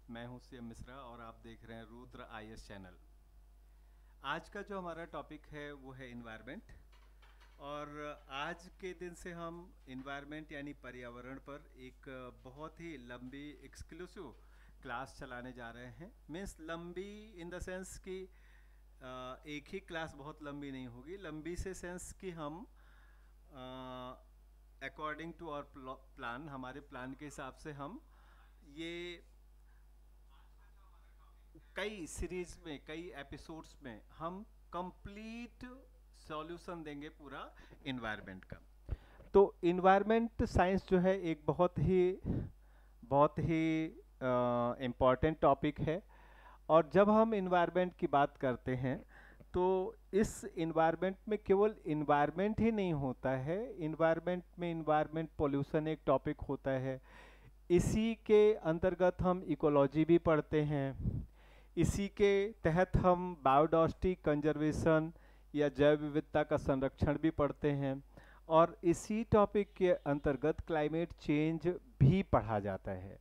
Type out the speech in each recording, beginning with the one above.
मैं हूं सीएम मिश्रा और आप देख रहे हैं रुद्र आईएएस चैनल। आज का जो हमारा टॉपिक है वो है इन्वायरमेंट। और आज के दिन से हम इन्वायरमेंट यानी पर्यावरण पर एक बहुत ही लंबी एक्सक्लूसिव क्लास चलाने जा रहे हैं। मीन्स लंबी इन द सेंस कि एक ही क्लास बहुत लंबी नहीं होगी, लंबी से सेंस कि हम अकॉर्डिंग टू आवर प्लान, हमारे प्लान के हिसाब से हम ये कई सीरीज में, कई एपिसोड्स में हम कंप्लीट सॉल्यूशन देंगे पूरा इन्वायरमेंट का। तो इन्वायरमेंट साइंस जो है एक बहुत ही इम्पॉर्टेंट टॉपिक है। और जब हम इन्वायरमेंट की बात करते हैं तो इस इन्वायरमेंट में केवल इन्वायरमेंट ही नहीं होता है, इन्वायरमेंट में इन्वायरमेंट पोल्यूशन एक टॉपिक होता है। इसी के अंतर्गत हम इकोलॉजी भी पढ़ते हैं। इसी के तहत हम बायोडाइवर्सिटी कंजर्वेशन या जैव विविधता का संरक्षण भी पढ़ते हैं। और इसी टॉपिक के अंतर्गत क्लाइमेट चेंज भी पढ़ा जाता है।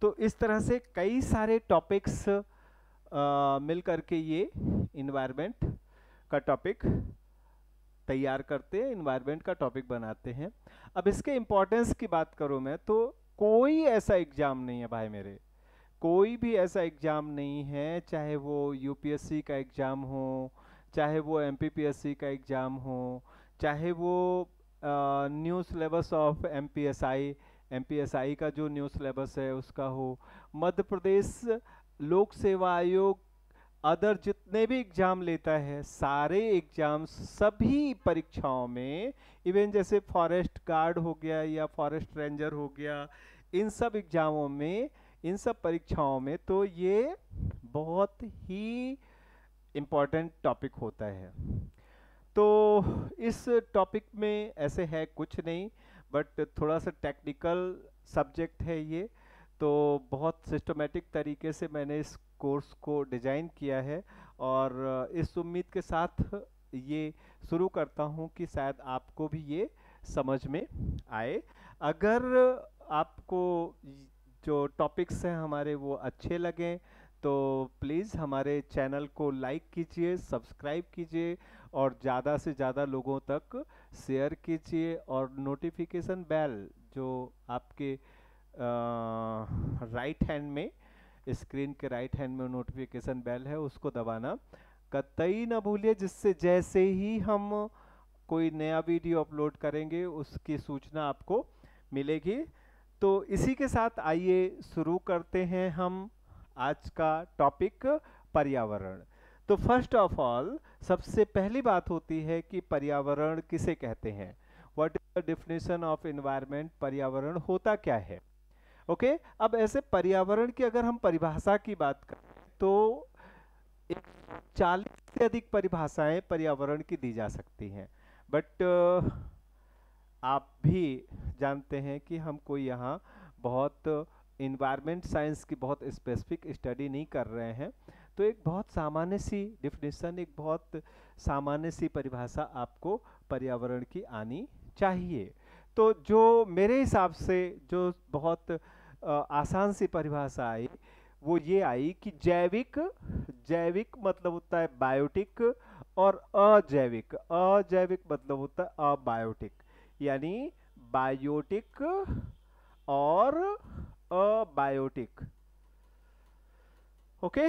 तो इस तरह से कई सारे टॉपिक्स मिल करके ये इन्वायरमेंट का टॉपिक तैयार करते हैं, इन्वायरमेंट का टॉपिक बनाते हैं। अब इसके इम्पोर्टेंस की बात करूं मैं तो कोई ऐसा एग्जाम नहीं है भाई मेरे, कोई भी ऐसा एग्जाम नहीं है, चाहे वो यूपीएससी का एग्जाम हो, चाहे वो एमपीपीएससी का एग्जाम हो, चाहे वो न्यू सिलेबस ऑफ एमपीएसआई का जो न्यू सिलेबस है उसका हो, मध्य प्रदेश लोक सेवा आयोग अदर जितने भी एग्जाम लेता है, सारे एग्जाम सभी परीक्षाओं में, इवन जैसे फॉरेस्ट गार्ड हो गया या फॉरेस्ट रेंजर हो गया, इन सब एग्जामों में, इन सब परीक्षाओं में तो ये बहुत ही इम्पोर्टेंट टॉपिक होता है। तो इस टॉपिक में ऐसे है कुछ नहीं, बट थोड़ा सा टेक्निकल सब्जेक्ट है ये। तो बहुत सिस्टमेटिक तरीके से मैंने इस कोर्स को डिज़ाइन किया है और इस उम्मीद के साथ ये शुरू करता हूँ कि शायद आपको भी ये समझ में आए। अगर आपको जो टॉपिक्स हैं हमारे वो अच्छे लगें तो प्लीज़ हमारे चैनल को लाइक कीजिए, सब्सक्राइब कीजिए और ज़्यादा से ज़्यादा लोगों तक शेयर कीजिए। और नोटिफिकेशन बेल जो आपके राइट हैंड में, स्क्रीन के राइट हैंड में नोटिफिकेशन बेल है, उसको दबाना कतई ना भूलिए, जिससे जैसे ही हम कोई नया वीडियो अपलोड करेंगे उसकी सूचना आपको मिलेगी। तो इसी के साथ आइए शुरू करते हैं हम आज का टॉपिक पर्यावरण। तो फर्स्ट ऑफ ऑल सबसे पहली बात होती है कि पर्यावरण किसे कहते हैं, what is the definition of environment, पर्यावरण होता क्या है। ओके अब ऐसे पर्यावरण की अगर हम परिभाषा की बात करें तो 40 से अधिक परिभाषाएं पर्यावरण की दी जा सकती हैं। बट आप भी जानते हैं कि हम कोई यहाँ बहुत इन्वायरमेंट साइंस की बहुत स्पेसिफिक स्टडी नहीं कर रहे हैं। तो एक बहुत सामान्य सी डिफिनेशन, एक बहुत सामान्य सी परिभाषा आपको पर्यावरण की आनी चाहिए। तो जो मेरे हिसाब से जो बहुत आसान सी परिभाषा आई वो ये आई कि जैविक, जैविक मतलब होता है बायोटिक, और अजैविक, अजैविक मतलब होता है अबायोटिक, यानी बायोटिक और अबायोटिक। ओके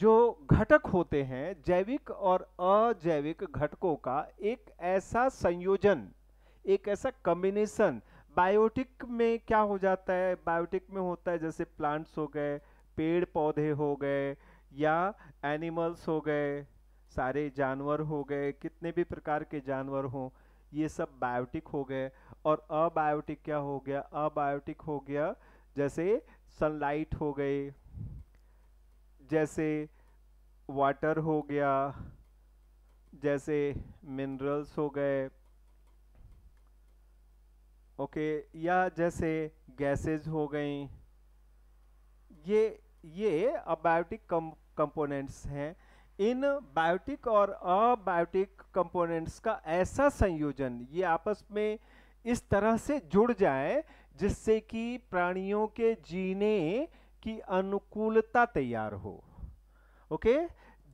जो घटक होते हैं जैविक और अजैविक घटकों का एक ऐसा संयोजन, एक ऐसा कॉम्बिनेशन। बायोटिक में क्या हो जाता है, बायोटिक में होता है जैसे प्लांट्स हो गए, पेड़ पौधे हो गए, या एनिमल्स हो गए, सारे जानवर हो गए, कितने भी प्रकार के जानवर हों, ये सब बायोटिक हो गए। और अबायोटिक क्या हो गया, अबायोटिक हो गया जैसे सनलाइट हो गई, जैसे वाटर हो गया, जैसे मिनरल्स हो गए, ओके, या जैसे गैसेस हो गई। ये अबायोटिक कंपोनेंट्स हैं। इन बायोटिक और अबायोटिक कंपोनेंट्स का ऐसा संयोजन, ये आपस में इस तरह से जुड़ जाए जिससे कि प्राणियों के जीने की अनुकूलता तैयार हो। ओके,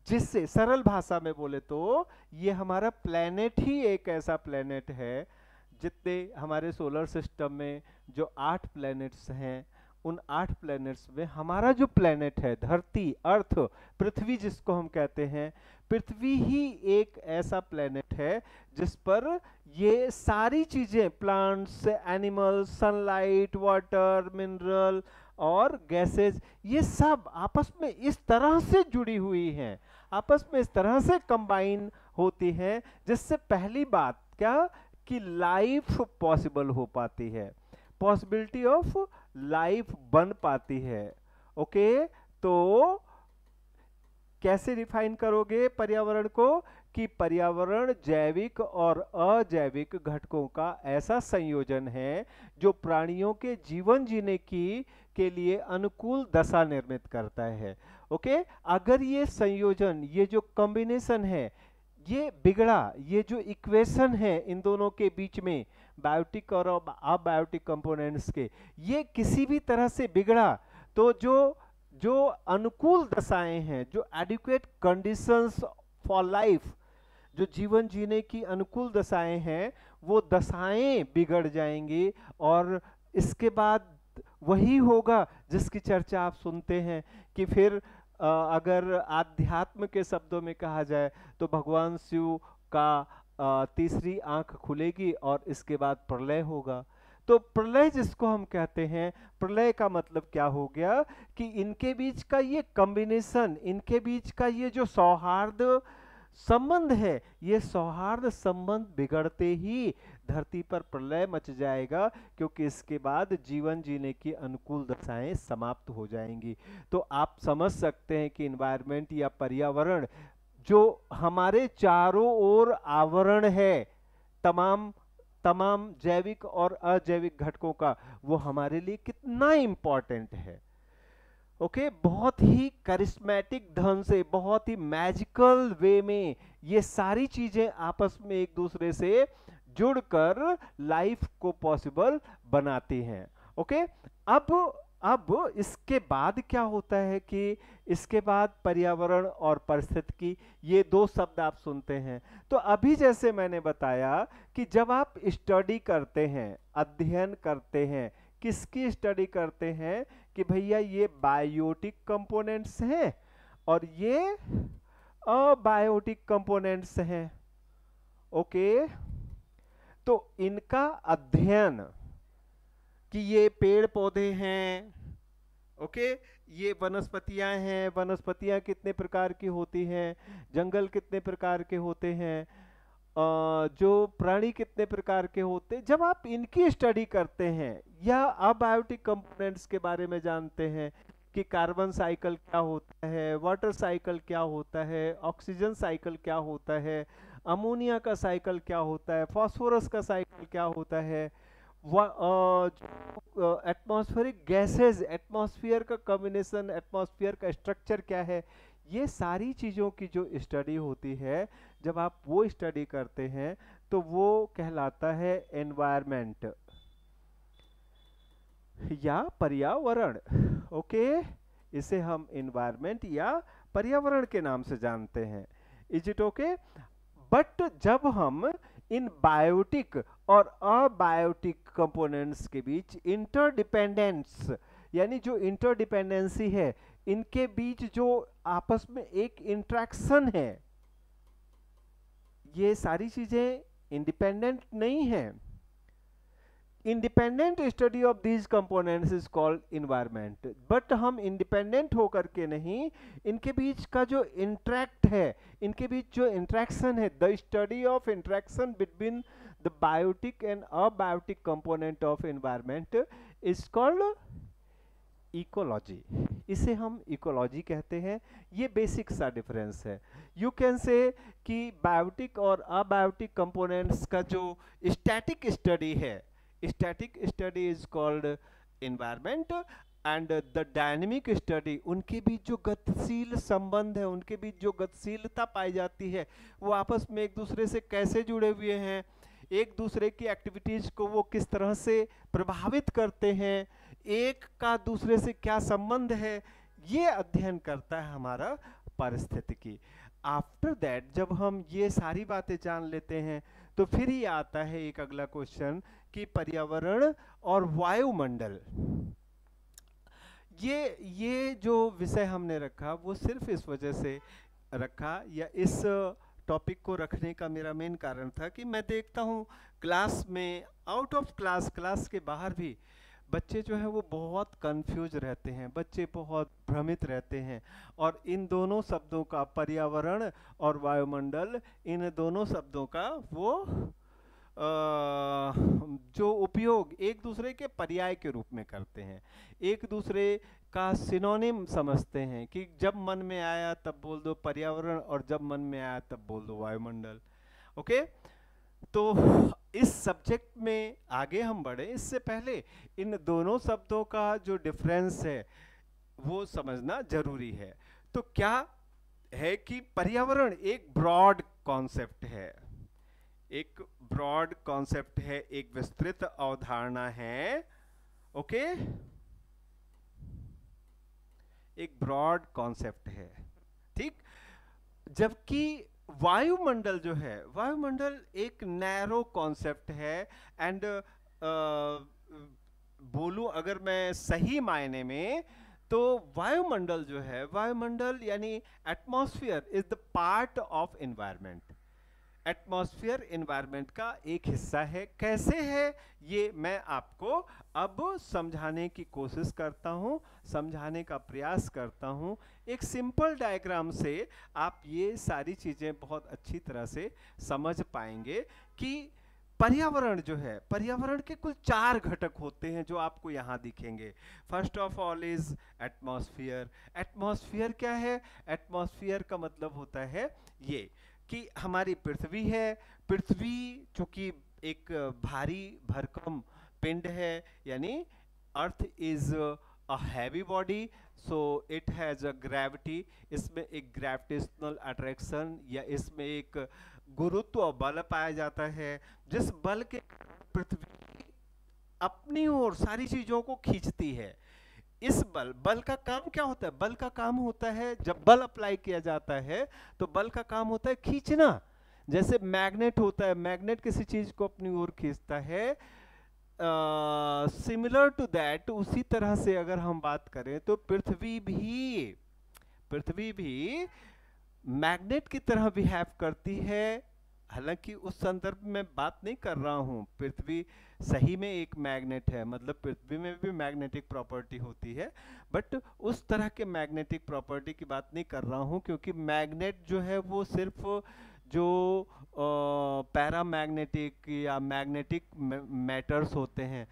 जिससे सरल भाषा में बोले तो ये हमारा प्लेनेट ही एक ऐसा प्लेनेट है, जितने हमारे सोलर सिस्टम में जो 8 प्लैनेट्स हैं, उन 8 प्लैनेट्स में हमारा जो प्लैनेट है धरती, अर्थ, पृथ्वी जिसको हम कहते हैं, पृथ्वी ही एक ऐसा प्लैनेट है जिस पर ये सारी चीजें, plants, animals, sunlight, water, mineral और गैसेस, ये सब आपस में इस तरह से जुड़ी हुई हैं, आपस में इस तरह से कंबाइन होती हैं, जिससे पहली बात क्या कि लाइफ पॉसिबल हो पाती है, पॉसिबिलिटी ऑफ लाइफ बन पाती है। ओके, तो कैसे डिफाइन करोगे पर्यावरण को कि पर्यावरण जैविक और अजैविक घटकों का ऐसा संयोजन है जो प्राणियों के जीवन जीने की के लिए अनुकूल दशा निर्मित करता है। ओके, अगर ये संयोजन, ये जो कॉम्बिनेशन है, ये बिगड़ा, ये जो इक्वेशन है इन दोनों के बीच में, बायोटिक और अबायोटिक कंपोनेंट्स के, ये किसी भी तरह से बिगड़ा तो जो अनुकूल दशाएं हैं, जो एडिक्वेट कंडीशंस फॉर लाइफ, जो जीवन जीने की अनुकूल दशाएं हैं, वो दशाएं बिगड़ जाएंगी और इसके बाद वही होगा जिसकी चर्चा आप सुनते हैं कि फिर अगर आध्यात्म के शब्दों में कहा जाए तो भगवान शिव का तीसरी आंख खुलेगी और इसके बाद प्रलय होगा। तो प्रलय जिसको हम कहते हैं, प्रलय का मतलब क्या हो गया कि इनके बीच का ये कॉम्बिनेशन, इनके बीच का ये जो सौहार्द संबंध है, ये सौहार्द संबंध बिगड़ते ही धरती पर प्रलय मच जाएगा, क्योंकि इसके बाद जीवन जीने की अनुकूल दशाएं समाप्त हो जाएंगी। तो आप समझ सकते हैं कि इन्वायरमेंट या पर्यावरण जो हमारे चारों ओर आवरण है तमाम तमाम जैविक और अजैविक घटकों का, वो हमारे लिए कितना इंपॉर्टेंट है। ओके, बहुत ही करिश्मेटिक ढंग से, बहुत ही मैजिकल वे में ये सारी चीजें आपस में एक दूसरे से जुड़कर लाइफ को पॉसिबल बनाती हैं। ओके, अब इसके बाद क्या होता है कि इसके बाद पर्यावरण और पारिस्थितिकी, ये दो शब्द आप सुनते हैं। तो अभी जैसे मैंने बताया कि जब आप स्टडी करते हैं, अध्ययन करते हैं, किसकी स्टडी करते हैं कि भैया ये बायोटिक कंपोनेंट्स हैं और ये अबायोटिक कंपोनेंट्स हैं। ओके, तो इनका अध्ययन कि ये पेड़ पौधे हैं, ओके, ये वनस्पतियां हैं, वनस्पतियां कितने प्रकार की होती हैं, जंगल कितने प्रकार के होते हैं, जो प्राणी कितने प्रकार के होते हैं, जब आप इनकी स्टडी करते हैं या अबायोटिक कंपोनेंट्स के बारे में जानते हैं कि कार्बन साइकिल क्या होता है, वाटर साइकिल क्या होता है, ऑक्सीजन साइकिल क्या होता है, अमोनिया का साइकिल क्या होता है, फास्फोरस का साइकिल क्या होता है, एटमॉस्फेरिक गैसेस, एटमॉस्फेयर का कॉम्बिनेशन, एटमॉस्फेयर का स्ट्रक्चर क्या है, ये सारी चीज़ों की जो स्टडी होती है, जब आप वो स्टडी करते हैं तो वो कहलाता है एनवायरनमेंट या पर्यावरण। ओके, इसे हम एनवायरनमेंट या पर्यावरण के नाम से जानते हैं। Is it okay? बट जब हम इन बायोटिक और अबायोटिक कंपोनेंट्स के बीच इंटरडिपेंडेंस, यानी जो इंटरडिपेंडेंसी है, इनके बीच जो आपस में एक इंट्रैक्शन है, ये सारी चीजें इंडिपेंडेंट नहीं है। Independent study of these components is called environment. But हम इंडिपेंडेंट होकर के नहीं, इनके बीच का जो इंट्रैक्ट है, इनके बीच जो इंट्रैक्शन है, the study of interaction between the biotic and abiotic component of environment is called ecology. इसे हम इकोलॉजी कहते हैं। ये बेसिक सा डिफरेंस है। यू कैन से कि बायोटिक और अबायोटिक कंपोनेंट्स का जो स्टैटिक स्टडी है, static study is called environment, and the dynamic study, उनके बीच जो गतिशील संबंध है, उनके बीच जो गतिशीलता पाई जाती है, वो आपस में एक दूसरे से कैसे जुड़े हुए हैं, एक दूसरे की एक्टिविटीज को वो किस तरह से प्रभावित करते हैं, एक का दूसरे से क्या संबंध है, ये अध्ययन करता है हमारा पारिस्थितिकी। आफ्टर दैट जब हम ये सारी बातें जान लेते हैं तो फिर ही आता है एक अगला क्वेश्चन कि पर्यावरण और वायुमंडल। ये जो विषय हमने रखा वो सिर्फ इस वजह से रखा, या इस टॉपिक को रखने का मेरा मेन कारण था कि मैं देखता हूँ क्लास में, आउट ऑफ क्लास, क्लास के बाहर भी बच्चे जो है वो बहुत कंफ्यूज रहते हैं, बच्चे बहुत भ्रमित रहते हैं। और इन दोनों शब्दों का, पर्यावरण और वायुमंडल, इन दोनों शब्दों का वो जो उपयोग एक दूसरे के पर्याय के रूप में करते हैं, एक दूसरे का सिनोनिम समझते हैं कि जब मन में आया तब बोल दो पर्यावरण और जब मन में आया तब बोल दो वायुमंडल। ओके, तो इस सब्जेक्ट में आगे हम बढ़े इससे पहले इन दोनों शब्दों का जो डिफरेंस है वो समझना जरूरी है। तो क्या है कि पर्यावरण एक ब्रॉड कॉन्सेप्ट है, एक ब्रॉड कॉन्सेप्ट है, एक विस्तृत अवधारणा है। ओके, एक ब्रॉड कॉन्सेप्ट है, ठीक। जबकि वायुमंडल जो है, वायुमंडल एक नैरो कॉन्सेप्ट है। एंड बोलूं अगर मैं सही मायने में, तो वायुमंडल जो है, वायुमंडल यानी atmosphere is the part of environment. Atmosphere environment का एक हिस्सा है। कैसे है ये मैं आपको अब समझाने की कोशिश करता हूं, समझाने का प्रयास करता हूं। एक सिंपल डायग्राम से आप ये सारी चीजें बहुत अच्छी तरह से समझ पाएंगे कि पर्यावरण जो है, पर्यावरण के कुल 4 घटक होते हैं जो आपको यहां दिखेंगे। First of all is atmosphere. Atmosphere क्या है? एटमॉस्फेयर का मतलब होता है ये कि हमारी पृथ्वी है। पृथ्वी चूंकि एक भारी भरकम पिंड है, यानी earth is a heavy body, so it has a gravity. इसमें एक ग्रेविटेशनल अट्रैक्शन या इसमें एक गुरुत्व बल पाया जाता है, जिस बल के पृथ्वी अपनी ओर सारी चीजों को खींचती है। इस बल का काम क्या होता है? बल का काम होता है, जब बल अप्लाई किया जाता है तो बल का काम होता है खींचना। जैसे मैग्नेट होता है, मैग्नेट किसी चीज को अपनी ओर खींचता है। सिमिलर टू दैट, उसी तरह से अगर हम बात करें तो पृथ्वी भी मैग्नेट की तरह बिहेव करती है। हालांकि उस संदर्भ में बात नहीं कर रहा हूं, पृथ्वी सही में एक मैग्नेट है, मतलब पृथ्वी में भी मैग्नेटिक प्रॉपर्टी होती है, बट उस तरह के मैग्नेटिक प्रॉपर्टी की बात नहीं कर रहा हूं, क्योंकि मैग्नेट जो है वो सिर्फ जो पैरामैग्नेटिक या मैग्नेटिक मैटर्स होते हैं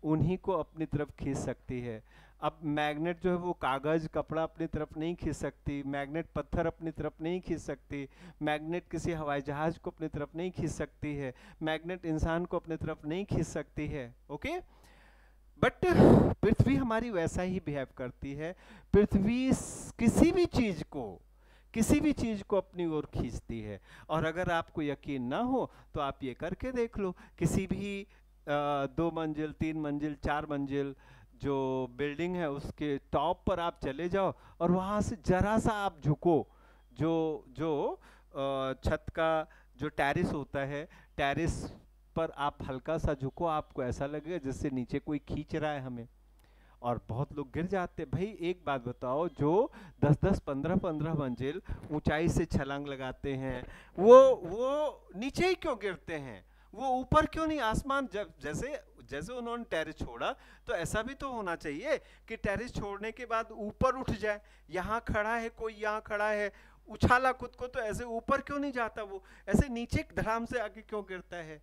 उन्हीं को अपनी तरफ खींच सकती है। अब मैग्नेट जो है वो कागज, कपड़ा अपनी तरफ नहीं खींच सकती, मैग्नेट पत्थर अपनी तरफ नहीं खींच सकती, मैग्नेट किसी हवाई जहाज को अपनी तरफ नहीं खींच सकती है, मैग्नेट इंसान को अपनी तरफ नहीं खींच सकती है। ओके, बट पृथ्वी हमारी वैसा ही बिहेव करती है। पृथ्वी किसी भी चीज को अपनी ओर खींचती है। और अगर आपको यकीन ना हो तो आप ये करके देख लो, किसी भी 2 मंजिल, 3 मंजिल, 4 मंजिल जो बिल्डिंग है उसके टॉप पर आप चले जाओ और वहां से जरा सा आप झुको, जो छत का जो टेरेस होता है, टेरेस पर आप हल्का सा झुको, आपको ऐसा लगेगा जैसे नीचे कोई खींच रहा है हमें, और बहुत लोग गिर जाते। भाई एक बात बताओ, जो 10-10, 15-15 मंजिल ऊंचाई से छलांग लगाते हैं, वो नीचे ही क्यों गिरते हैं? वो ऊपर क्यों नहीं? आसमान जब जैसे उन्होंने टेरेस छोड़ा, तो ऐसा भी तो होना चाहिए कि टेरेस छोड़ने के बाद ऊपर उठ जाए। यहाँ खड़ा है कोई, यहाँ खड़ा है, उछाला खुद को, तो ऐसे ऊपर क्यों नहीं जाता? वो ऐसे नीचे धड़ाम से आके क्यों गिरता है?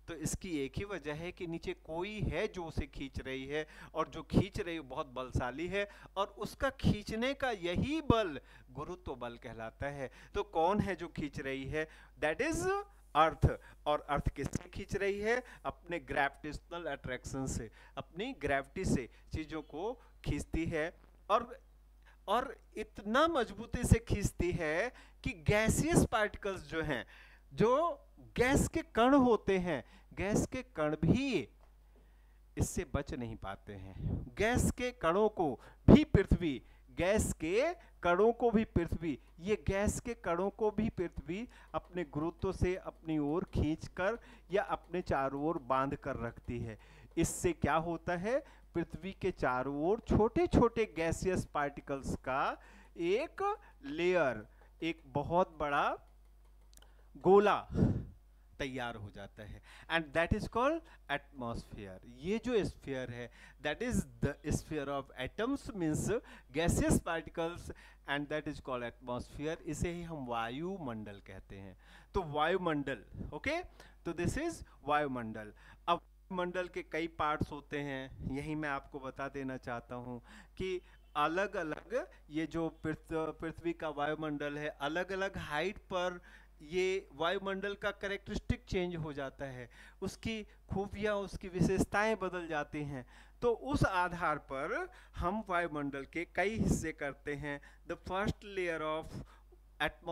तो इसकी एक ही वजह है कि नीचे कोई है जो उसे खींच रही है, और जो खींच रही है बहुत बलशाली है, और उसका खींचने का यही बल गुरुत्व बल कहलाता है। तो कौन है जो खींच रही है? That is earth. और अर्थ किससे खींच रही है? अपने ग्रेविटेशनल अट्रैक्शन से, अपनी ग्रेविटी से चीजों को खींचती है। और इतना मजबूती से खींचती है कि गैसियस पार्टिकल्स जो हैं, जो गैस के कण होते हैं, गैस के कण भी इससे बच नहीं पाते हैं। गैस के कणों को भी पृथ्वी, गैस के कणों को भी पृथ्वी, ये गैस के कणों को भी पृथ्वी अपने गुरुत्व से अपनी ओर खींचकर या अपने चारों ओर बांध कर रखती है। इससे क्या होता है, पृथ्वी के चारों ओर छोटे छोटे गैसियस पार्टिकल्स का एक लेयर, एक बहुत बड़ा गोला तैयार हो जाता है, and that is called atmosphere. ये जो स्फीयर है, that is the sphere of atoms, means gaseous particles, and that is called atmosphere. इसे ही हम वायुमंडल कहते हैं। तो वायुमंडल, ओके, तो दिस इज वायुमंडल। अब वायुमंडल के कई पार्ट्स होते हैं, यही मैं आपको बता देना चाहता हूं कि अलग अलग ये जो पृथ्वी का वायुमंडल है, अलग अलग हाइट पर ये वायुमंडल का कैरेक्टरिस्टिक चेंज हो जाता है, उसकी खूबियाँ, उसकी विशेषताएं बदल जाती हैं। तो उस आधार पर हम वायुमंडल के कई हिस्से करते हैं। The first layer of atmosphere